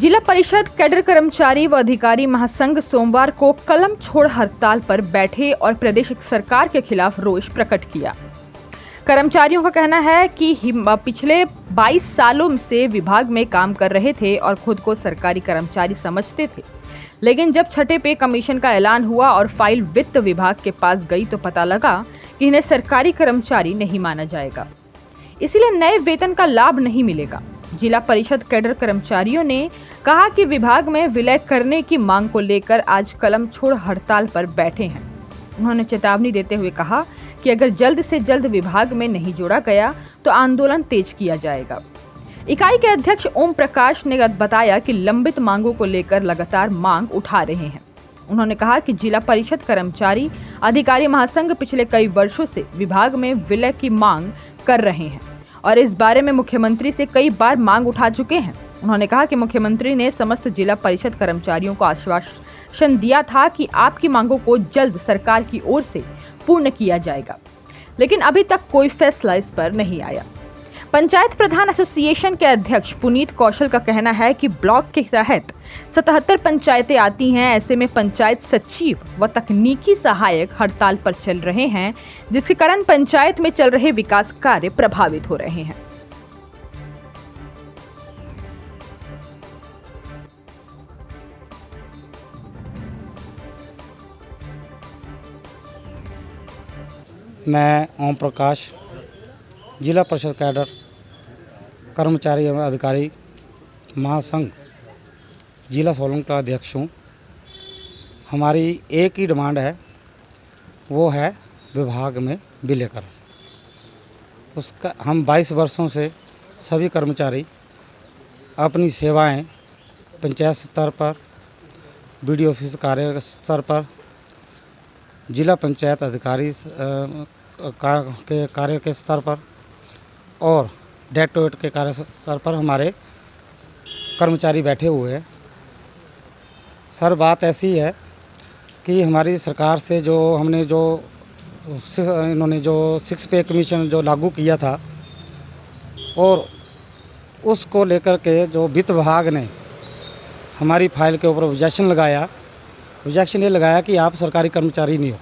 जिला परिषद कैडर कर्मचारी व अधिकारी महासंघ सोमवार को कलम छोड़ हड़ताल पर बैठे और प्रदेश सरकार के खिलाफ रोष प्रकट किया। कर्मचारियों का कहना है कि पिछले 22 सालों से विभाग में काम कर रहे थे और खुद को सरकारी कर्मचारी समझते थे, लेकिन जब छठे पे कमीशन का ऐलान हुआ और फाइल वित्त विभाग के पास गई तो पता लगा कि इन्हें सरकारी कर्मचारी नहीं माना जाएगा, इसीलिए नए वेतन का लाभ नहीं मिलेगा। जिला परिषद कैडर कर्मचारियों ने कहा कि विभाग में विलय करने की मांग को लेकर आज कलम छोड़ हड़ताल पर बैठे हैं। उन्होंने चेतावनी देते हुए कहा कि अगर जल्द से जल्द विभाग में नहीं जोड़ा गया तो आंदोलन तेज किया जाएगा। इकाई के अध्यक्ष ओम प्रकाश ने बताया कि लंबित मांगों को लेकर लगातार मांग उठा रहे हैं। उन्होंने कहा कि जिला परिषद कर्मचारी अधिकारी महासंघ पिछले कई वर्षों से विभाग में विलय की मांग कर रहे हैं और इस बारे में मुख्यमंत्री से कई बार मांग उठा चुके हैं। उन्होंने कहा कि मुख्यमंत्री ने समस्त जिला परिषद कर्मचारियों को आश्वासन दिया था कि आपकी मांगों को जल्द सरकार की ओर से पूर्ण किया जाएगा, लेकिन अभी तक कोई फैसला इस पर नहीं आया। पंचायत प्रधान एसोसिएशन के अध्यक्ष पुनीत कौशल का कहना है कि ब्लॉक के तहत 77 पंचायतें आती हैं, ऐसे में पंचायत सचिव व तकनीकी सहायक हड़ताल पर चल रहे हैं, जिसके कारण पंचायत में चल रहे विकास कार्य प्रभावित हो रहे हैं। मैं ओम प्रकाश जिला परिषद कैडर कर्मचारी एवं अधिकारी महासंघ जिला सोलन का अध्यक्ष हूँ। हमारी एक ही डिमांड है, वो है विभाग में विलयकरण। उसका हम 22 वर्षों से सभी कर्मचारी अपनी सेवाएं पंचायत स्तर पर, बीडीओ ऑफिस कार्य स्तर पर, जिला पंचायत अधिकारी के कार्य के स्तर पर और डायरेक्टरेट के कार्य स्तर पर हमारे कर्मचारी बैठे हुए हैं। सर, बात ऐसी है कि हमारी सरकार से इन्होंने जो 6 पे कमीशन जो लागू किया था और उसको लेकर के जो वित्त विभाग ने हमारी फाइल के ऊपर ऑब्जेक्शन ये लगाया कि आप सरकारी कर्मचारी नहीं हो,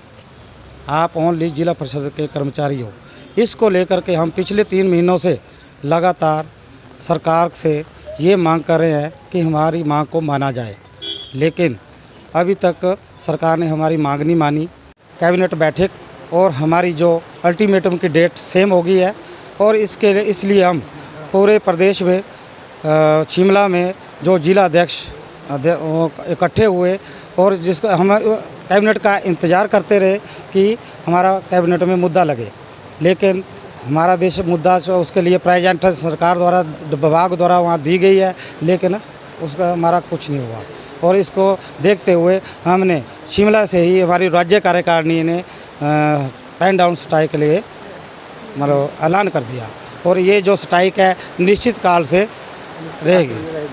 आप ओनली जिला परिषद के कर्मचारी हो। इसको लेकर के हम पिछले 3 महीनों से लगातार सरकार से ये मांग कर रहे हैं कि हमारी मांग को माना जाए, लेकिन अभी तक सरकार ने हमारी मांग नहीं मानी। कैबिनेट बैठक और हमारी जो अल्टीमेटम की डेट सेम हो गई है और इसलिए हम पूरे प्रदेश में शिमला में जो जिला अध्यक्ष इकट्ठे हुए और जिसका हम कैबिनेट का इंतज़ार करते रहे कि हमारा कैबिनेट में मुद्दा लगे, लेकिन हमारा बेशक मुद्दा उसके लिए प्रेजेंट सरकार द्वारा विभाग द्वारा वहाँ दी गई है, लेकिन उसका हमारा कुछ नहीं हुआ। और इसको देखते हुए हमने शिमला से ही हमारी राज्य कार्यकारिणी ने पेन डाउन स्ट्राइक के लिए मतलब ऐलान कर दिया और ये जो स्ट्राइक है निश्चित काल से रहेगी।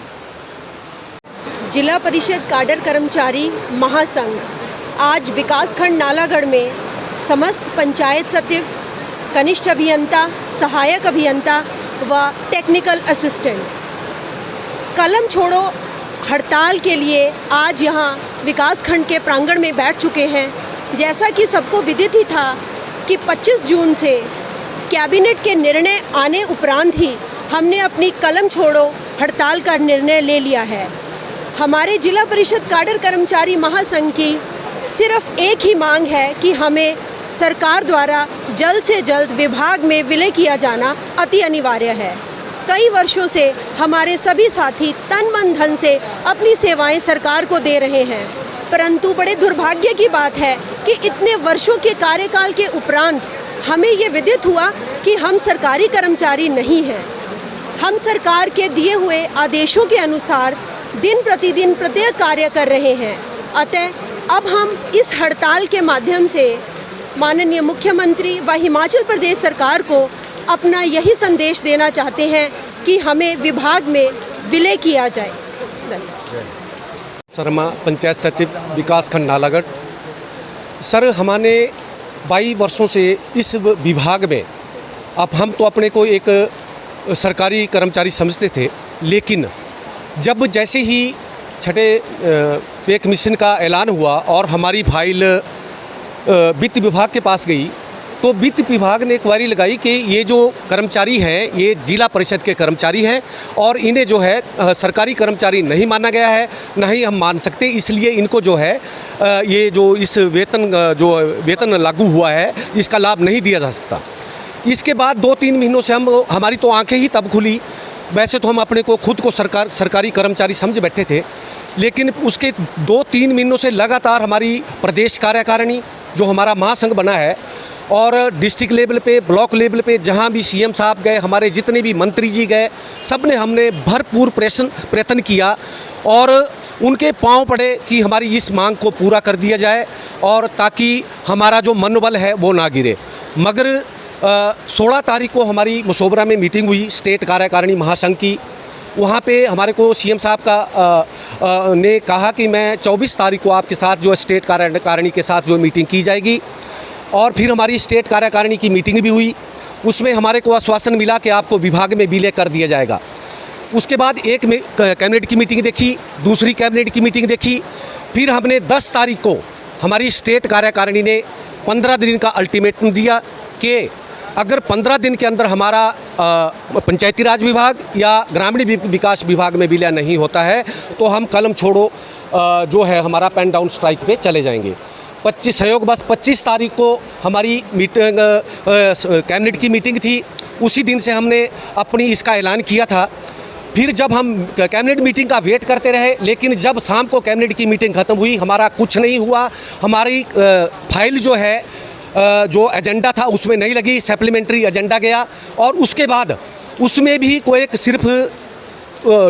जिला परिषद कैडर कर्मचारी महासंघ आज विकासखंड नालागढ़ में समस्त पंचायत सचिव, कनिष्ठ अभियंता, सहायक अभियंता व टेक्निकल असिस्टेंट कलम छोड़ो हड़ताल के लिए आज यहाँ विकासखंड के प्रांगण में बैठ चुके हैं। जैसा कि सबको विदित ही था कि 25 जून से कैबिनेट के निर्णय आने उपरांत ही हमने अपनी कलम छोड़ो हड़ताल का निर्णय ले लिया है। हमारे जिला परिषद कैडर कर्मचारी महासंघ की सिर्फ एक ही मांग है कि हमें सरकार द्वारा जल्द से जल्द विभाग में विलय किया जाना अति अनिवार्य है। कई वर्षों से हमारे सभी साथी तन मन धन से अपनी सेवाएं सरकार को दे रहे हैं, परंतु बड़े दुर्भाग्य की बात है कि इतने वर्षों के कार्यकाल के उपरांत हमें ये विदित हुआ कि हम सरकारी कर्मचारी नहीं हैं। हम सरकार के दिए हुए आदेशों के अनुसार दिन प्रतिदिन प्रत्येक कार्य कर रहे हैं। अतः अब हम इस हड़ताल के माध्यम से माननीय मुख्यमंत्री व हिमाचल प्रदेश सरकार को अपना यही संदेश देना चाहते हैं कि हमें विभाग में विलय किया जाए। शर्मा, पंचायत सचिव, विकासखंड नालागढ़। सर, हमारे 22 वर्षों से इस विभाग में, अब हम तो अपने को एक सरकारी कर्मचारी समझते थे, लेकिन जब जैसे ही छठे पे कमीशन का ऐलान हुआ और हमारी फाइल वित्त विभाग के पास गई, तो वित्त विभाग ने इंक्वायरी लगाई कि ये जो कर्मचारी हैं ये जिला परिषद के कर्मचारी हैं और इन्हें जो है सरकारी कर्मचारी नहीं माना गया है, ना ही हम मान सकते, इसलिए इनको जो है ये जो इस वेतन लागू हुआ है इसका लाभ नहीं दिया जा सकता। इसके बाद 2-3 महीनों से हमारी तो आंखें ही तब खुली। वैसे तो हम अपने को खुद को सरकारी कर्मचारी समझ बैठे थे, लेकिन उसके 2-3 महीनों से लगातार हमारी प्रदेश कार्यकारिणी जो हमारा महासंघ बना है और डिस्ट्रिक्ट लेवल पे, ब्लॉक लेवल पे जहाँ भी सीएम साहब गए, हमारे जितने भी मंत्री जी गए, सब ने हमने भरपूर प्रयत्न किया और उनके पांव पड़े कि हमारी इस मांग को पूरा कर दिया जाए और ताकि हमारा जो मनोबल है वो ना गिरे। मगर 16 तारीख को हमारी मसोबरा में मीटिंग हुई स्टेट कार्यकारिणी महासंघ की। वहाँ पे हमारे को सीएम साहब का ने कहा कि मैं 24 तारीख को आपके साथ जो स्टेट कार्यकारिणी के साथ जो मीटिंग की जाएगी। और फिर हमारी स्टेट कार्यकारिणी की मीटिंग भी हुई, उसमें हमारे को आश्वासन मिला कि आपको विभाग में विलय कर दिया जाएगा। उसके बाद एक कैबिनेट की मीटिंग देखी, दूसरी कैबिनेट की मीटिंग देखी, फिर हमने 10 तारीख को हमारी स्टेट कार्यकारिणी ने 15 दिन का अल्टीमेटम दिया कि अगर 15 दिन के अंदर हमारा पंचायती राज विभाग या ग्रामीण विकास विभाग में विलय नहीं होता है तो हम कलम छोड़ो जो है हमारा पेन डाउन स्ट्राइक पे चले जाएंगे। 25 तारीख को हमारी मीटिंग कैबिनेट की मीटिंग थी, उसी दिन से हमने अपनी इसका ऐलान किया था। फिर जब हम कैबिनेट मीटिंग का वेट करते रहे, लेकिन जब शाम को कैबिनेट की मीटिंग ख़त्म हुई हमारा कुछ नहीं हुआ। हमारी फाइल जो है जो एजेंडा था उसमें नहीं लगी, सप्लीमेंट्री एजेंडा गया और उसके बाद उसमें भी कोई एक सिर्फ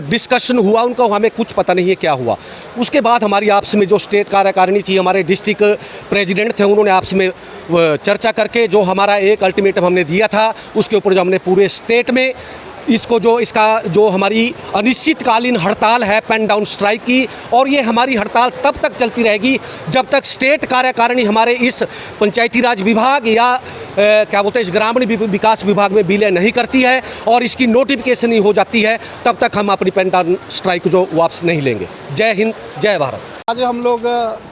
डिस्कशन हुआ, उनका हमें कुछ पता नहीं है क्या हुआ। उसके बाद हमारी आपस में जो स्टेट कार्यकारिणी थी, हमारे डिस्ट्रिक्ट प्रेसिडेंट थे, उन्होंने आपस में चर्चा करके जो हमारा एक अल्टीमेटम हमने दिया था उसके ऊपर जो हमने पूरे स्टेट में इसका जो हमारी अनिश्चितकालीन हड़ताल है पेन डाउन स्ट्राइक की, और ये हमारी हड़ताल तब तक चलती रहेगी जब तक स्टेट कार्यकारिणी हमारे इस पंचायती राज विभाग या क्या बोलते हैं इस ग्रामीण विकास विभाग में विलय नहीं करती है और इसकी नोटिफिकेशन नहीं हो जाती है, तब तक हम अपनी पेन डाउन स्ट्राइक जो वापस नहीं लेंगे। जय हिंद, जय भारत। आज हम लोग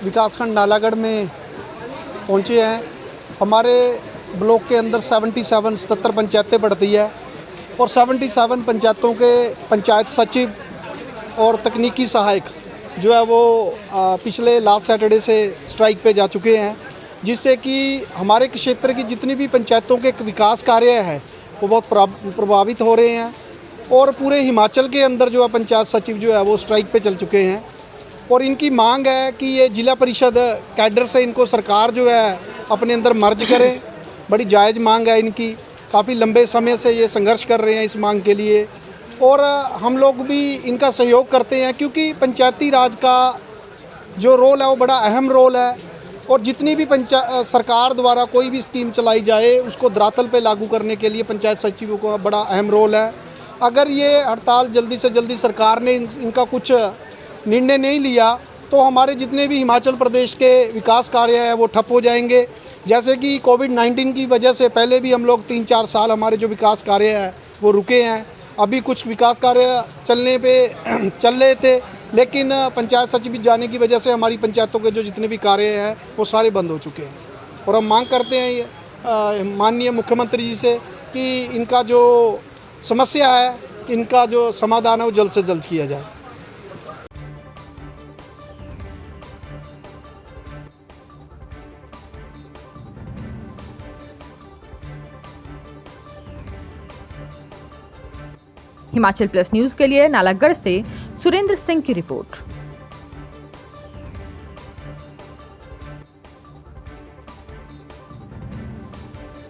विकासखंड नालागढ़ में पहुँचे हैं। हमारे ब्लॉक के अंदर 77 पंचायतें पड़ती है और 77 पंचायतों के पंचायत सचिव और तकनीकी सहायक जो है वो पिछले लास्ट सैटरडे से स्ट्राइक पे जा चुके हैं, जिससे कि हमारे क्षेत्र की जितनी भी पंचायतों के विकास कार्य है वो बहुत प्रभावित हो रहे हैं। और पूरे हिमाचल के अंदर जो है पंचायत सचिव जो है वो स्ट्राइक पे चल चुके हैं और इनकी मांग है कि ये जिला परिषद कैडर से इनको सरकार जो है अपने अंदर मर्ज करे। बड़ी जायज़ मांग है इनकी, काफ़ी लंबे समय से ये संघर्ष कर रहे हैं इस मांग के लिए और हम लोग भी इनका सहयोग करते हैं, क्योंकि पंचायती राज का जो रोल है वो बड़ा अहम रोल है और जितनी भी सरकार द्वारा कोई भी स्कीम चलाई जाए उसको धरातल पे लागू करने के लिए पंचायत सचिवों का बड़ा अहम रोल है। अगर ये हड़ताल जल्दी से जल्दी सरकार ने इनका कुछ निर्णय नहीं लिया तो हमारे जितने भी हिमाचल प्रदेश के विकास कार्य हैं वो ठप हो जाएंगे। जैसे कि कोविड-19 की वजह से पहले भी हम लोग 3-4 साल हमारे जो विकास कार्य हैं वो रुके हैं। अभी कुछ विकास कार्य चल रहे थे, लेकिन पंचायत सचिव जाने की वजह से हमारी पंचायतों के जो जितने भी कार्य हैं वो सारे बंद हो चुके हैं और हम मांग करते हैं माननीय मुख्यमंत्री जी से कि इनका जो समस्या है, इनका जो समाधान है वो जल्द से जल्द किया जाए। हिमाचल प्लस न्यूज के लिए नालागढ़ से सुरेंद्र सिंह की रिपोर्ट।